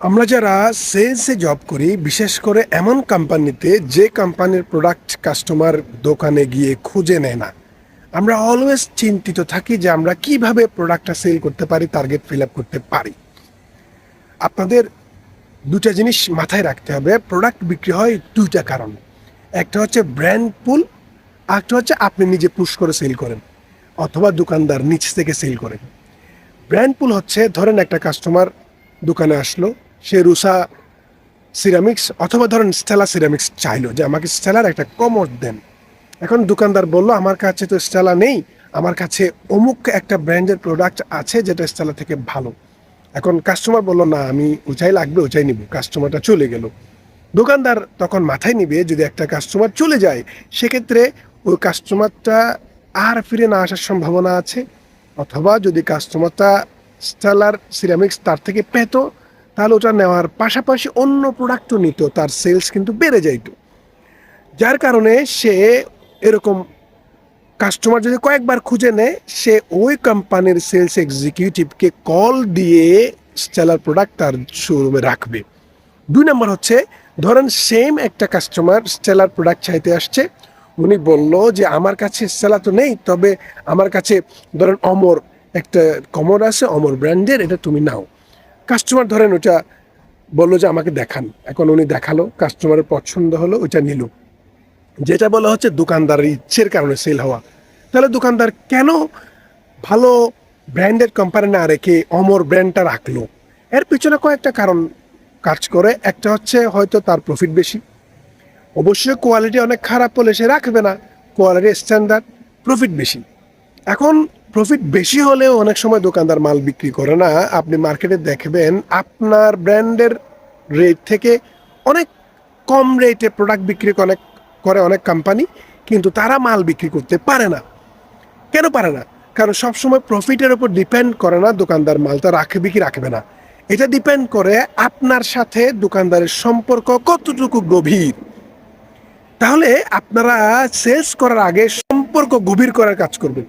আমরা যারা সেলসে জব করি, বিশেষ করে এমন কোম্পানিতে যে কোম্পানির প্রোডাক্ট কাস্টমার দোকানে গিয়ে খুঁজে নেয় না, আমরা অলওয়েজ চিন্তিত থাকি যে আমরা কিভাবে প্রোডাক্টটা সেল করতে পারি, টার্গেট ফিল আপ করতে পারি। আপনাদের দুটা জিনিস মাথায় রাখতে হবে। প্রোডাক্ট বিক্রি হয় দুইটা কারণ। একটা হচ্ছে ব্র্যান্ড পুল, একটা হচ্ছে আপনি নিজে পুশ করে সেল করেন অথবা দোকানদার নিচ থেকে সেল করেন। ব্র্যান্ড পুল হচ্ছে, ধরেন একটা কাস্টমার দোকানে আসলো, সে রুসা সিরামিক্স অথবা ধরেন স্টেলা সিরামিক্স চাইলো যে আমাকে স্টেলার একটা কমোড দেন। এখন দোকানদার বলল আমার কাছে তো স্টেলা নেই, আমার কাছে অমুক একটা ব্র্যান্ডের প্রোডাক্ট আছে যেটা স্টেলা থেকে ভালো। এখন কাস্টমার বলল না, আমি ওইটাই লাগবে, ওইটাই নিব। কাস্টমারটা চলে গেল। দোকানদার তখন মাথায় নিবে, যদি একটা কাস্টমার চলে যায় সেক্ষেত্রে ওই কাস্টমারটা আর ফিরে না আসার সম্ভাবনা আছে, অথবা যদি কাস্টমারটা স্টেলার সিরামিক্স তার থেকে পেত, তাহলে ওটা নেওয়ার পাশাপাশি অন্য প্রোডাক্টও নিত, তার সেলস কিন্তু বেড়ে যাইত। যার কারণে সে এরকম কাস্টমার যদি কয়েকবার খুঁজে নেয়, সে ওই কোম্পানির সেলস এক্সিকিউটিভকে কল দিয়ে স্টেলার প্রোডাক্ট তার শোরুমে রাখবে। 2 নম্বর হচ্ছে, ধরেন সেম একটা কাস্টমার স্টেলার প্রোডাক্ট চাইতে আসছে। উনি বলল যে আমার কাছে স্টেলা তো নেই, তবে আমার কাছে ধরেন অমর একটা কমর আছে, অমর ব্র্যান্ডের, এটা তুমি নাও। কাস্টমার ধরেন ওটা বললো যে আমাকে দেখান। এখন উনি দেখালো, কাস্টমারের পছন্দ হলো, ওইটা নিল। যেটা বলা হচ্ছে দোকানদারের ইচ্ছের কারণে সেল হওয়া। তাহলে দোকানদার কেন ভালো ব্র্যান্ডেড কোম্পানি না রেখে অমর ব্র্যান্ডটা রাখলো? এর পিছনে কয়েকটা কারণ কাজ করে। একটা হচ্ছে হয়তো তার প্রফিট বেশি। অবশ্যই কোয়ালিটি অনেক খারাপ হলে সে রাখবে না, কোয়ালিটি স্ট্যান্ডার্ড, প্রফিট বেশি। এখন প্রফিট বেশি হলেও অনেক সময় দোকানদার মাল বিক্রি করে না। আপনি মার্কেটে দেখবেন আপনার ব্র্যান্ডের রেট থেকে অনেক কম রেটে প্রোডাক্ট বিক্রি করে অনেক কোম্পানি, কিন্তু তারা মাল বিক্রি করতে পারে না। কেন পারে না? কারণ সবসময় প্রফিটের উপর ডিপেন্ড করে না দোকানদার মালটা রাখবে কি রাখবে না। এটা ডিপেন্ড করে আপনার সাথে দোকানদারের সম্পর্ক কতটুকু গভীর। তাহলে আপনারা সেলস করার আগে সম্পর্ক গভীর করার কাজ করবেন।